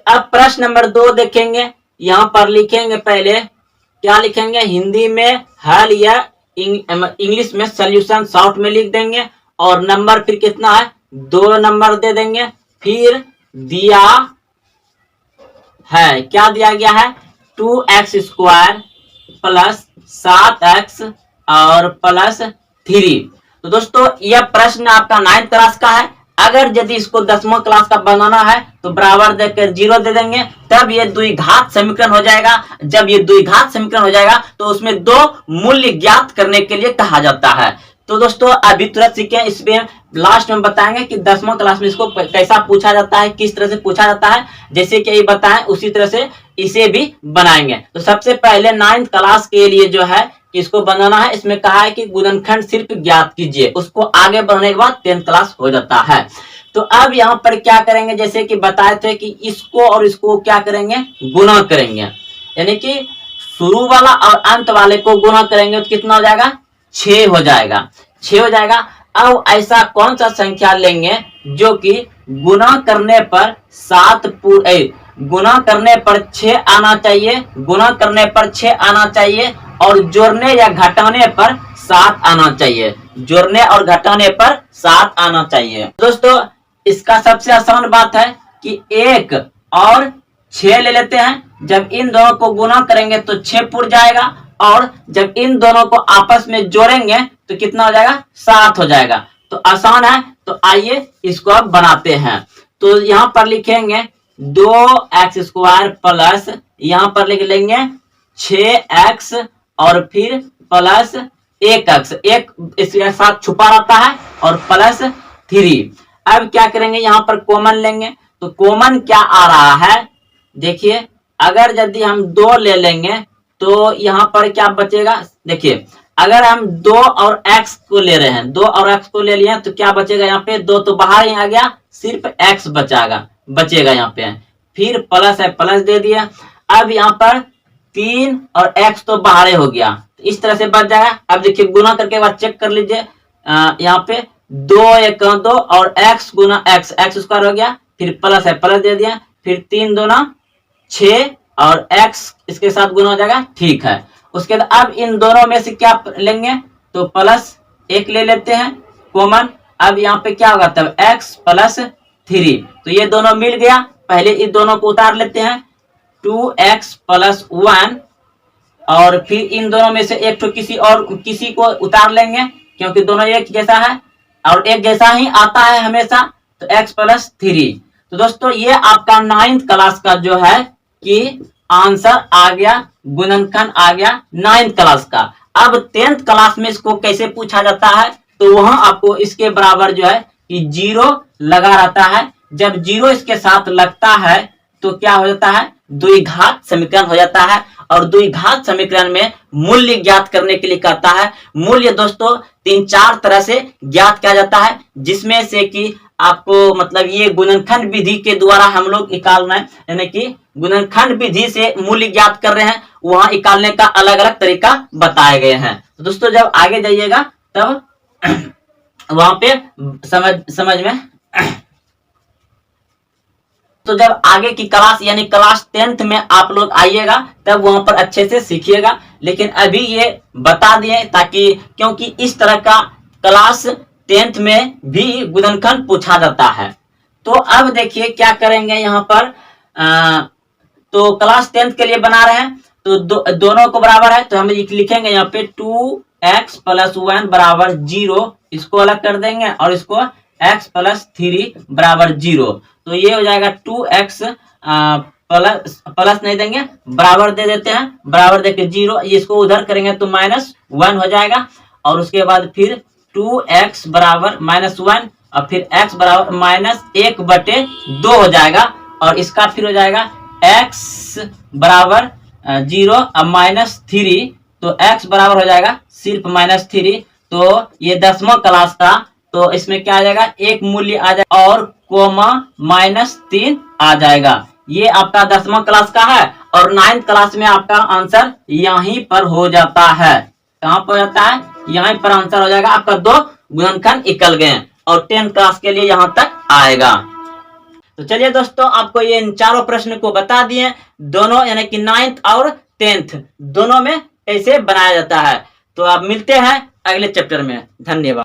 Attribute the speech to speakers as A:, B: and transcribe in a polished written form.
A: अब प्रश्न नंबर 2 देखेंगे। यहाँ पर लिखेंगे, पहले क्या लिखेंगे, हिंदी में हल या इंग्लिश में सॉल्यूशन शॉर्ट में लिख देंगे और नंबर फिर कितना है, 2 नंबर दे देंगे। फिर दिया है, क्या दिया गया है, 2x² प्लस 7x और प्लस 3। तो दोस्तों यह प्रश्न आपका 9th क्लास का है। अगर यदि इसको 10वां क्लास का बनाना है तो बराबर देकर 0 दे देंगे, तब ये द्विघात समीकरण हो जाएगा। जब ये द्विघात समीकरण हो जाएगा तो उसमें 2 मूल्य ज्ञात करने के लिए कहा जाता है। तो दोस्तों अभी तुरंत सीखें, इसमें लास्ट में बताएंगे कि 10वां क्लास में इसको कैसा पूछा जाता है, किस तरह से पूछा जाता है। जैसे कि ये बताएं उसी तरह से इसे भी बनाएंगे। तो सबसे पहले 9th क्लास के लिए जो है इसको बनाना है। इसमें कहा है कि गुणनखंड सिर्फ ज्ञात कीजिए, उसको आगे बढ़ने के बाद 10th क्लास हो जाता है। तो अब यहाँ पर क्या करेंगे, जैसे कि बताए थे कि इसको और इसको क्या करेंगे, गुणा करेंगे, यानी कि शुरू वाला और अंत वाले को गुणा करेंगे तो कितना हो जाएगा, 6 हो जाएगा, 6 हो जाएगा। अब ऐसा कौन सा संख्या लेंगे जो कि गुणा करने पर 6 आना चाहिए, गुणा करने पर 6 आना चाहिए और जोड़ने या घटाने पर 7 आना चाहिए, जोड़ने और घटाने पर 7 आना चाहिए। दोस्तों इसका सबसे आसान बात है कि 1 और 6 ले लेते हैं। जब इन दोनों को गुणा करेंगे तो 6 पुर जाएगा और जब इन दोनों को आपस में जोड़ेंगे तो कितना हो जाएगा, 7 हो जाएगा। तो आसान है। तो आइए इसको अब बनाते हैं। तो यहाँ पर लिखेंगे 2x² प्लस, यहाँ पर लिख लेंगे 6x और फिर प्लस 1x, एक इसके साथ छुपा रहता है और प्लस 3। अब क्या करेंगे, यहाँ पर कॉमन लेंगे। तो कॉमन क्या आ रहा है, देखिए अगर यदि हम 2 ले लेंगे तो यहाँ पर क्या बचेगा, देखिए अगर हम 2 और x को ले रहे हैं, 2 और x को ले लिए तो क्या बचेगा, यहाँ पे 2 तो बाहर ही आ गया, सिर्फ x बचेगा यहाँ पे। फिर प्लस है, प्लस दे दिया। अब यहाँ पर 3 और x तो बाहर हो गया, इस तरह से बच जाएगा। अब देखिए गुना करके बाद चेक कर लीजिए, यहाँ पे 2 1 2 और x गुना x² हो गया, फिर प्लस है, प्लस दे दिया, फिर 3 2 6 और x इसके साथ गुना हो जाएगा, ठीक है। उसके बाद अब इन दोनों में से क्या लेंगे, तो प्लस 1 ले लेते हैं कॉमन। अब यहाँ पे क्या होगा, तब x प्लस 3, तो ये दोनों मिल गया। पहले इस दोनों को उतार लेते हैं, 2x प्लस 1 और फिर इन दोनों में से एक तो किसी को उतार लेंगे क्योंकि दोनों एक जैसा है और एक जैसा ही आता है हमेशा, तो x प्लस 3। तो दोस्तों ये आपका 9th क्लास का जो है कि आंसर आ गया, गुणनखंड आ गया 9th क्लास का। अब 10th क्लास में इसको कैसे पूछा जाता है, तो वहां आपको इसके बराबर जो है कि 0 लगा रहता है। जब 0 इसके साथ लगता है तो क्या हो जाता है, द्विघात समीकरण हो जाता है। और द्विघात समीकरण में मूल्य ज्ञात करने के लिए कहता है। मूल्य दोस्तों 3-4 तरह से ज्ञात किया जाता है, जिसमें से कि आपको मतलब ये गुणनखंड विधि के द्वारा हम लोग निकालना है, यानी कि गुणनखंड विधि से मूल्य ज्ञात कर रहे हैं, वहां निकालने का अलग अलग तरीका बताए गए हैं। तो दोस्तों जब आगे जाइएगा तब वहां पे समझ में तो जब आगे की क्लास यानी क्लास 10th में आप लोग आइएगा तब वहां पर अच्छे से सीखिएगा। लेकिन अभी ये बता दिए ताकि, क्योंकि इस तरह का क्लास 10th में भी गुणनखंड पूछा जाता है। तो अब देखिए क्या करेंगे यहाँ पर, तो क्लास 10th के लिए बना रहे हैं तो दोनों को बराबर है, तो हम लिखेंगे यहाँ पे 2x प्लस 1 बराबर 0, इसको अलग कर देंगे और इसको x प्लस 3 बराबर 0। तो ये हो जाएगा 2x प्लस नहीं देंगे, बराबर दे देते हैं, बराबर देके 0, इसको उधर करेंगे तो -1 हो जाएगा। और उसके बाद फिर 2x बराबर -1 और फिर x बराबर -1/2 हो जाएगा। और इसका फिर हो जाएगा x बराबर 0 और -3, तो x बराबर हो जाएगा सिर्फ -3। तो ये 10वां क्लास का, तो इसमें क्या आ जाएगा, एक मूल्य आ जाएगा और कोमा -3 आ जाएगा। ये आपका 10वां क्लास का है और 9th क्लास में आपका आंसर यहीं पर हो जाता है। कहाँ पर हो जाता है, यहीं पर आंसर हो जाएगा। आपका 2 गुणनखंड निकल गए और 10th क्लास के लिए यहाँ तक आएगा। तो चलिए दोस्तों, आपको ये इन चारों प्रश्न को बता दिए, दोनों यानी कि 9th और 10th दोनों में कैसे बनाया जाता है। तो आप मिलते हैं अगले चैप्टर में। धन्यवाद।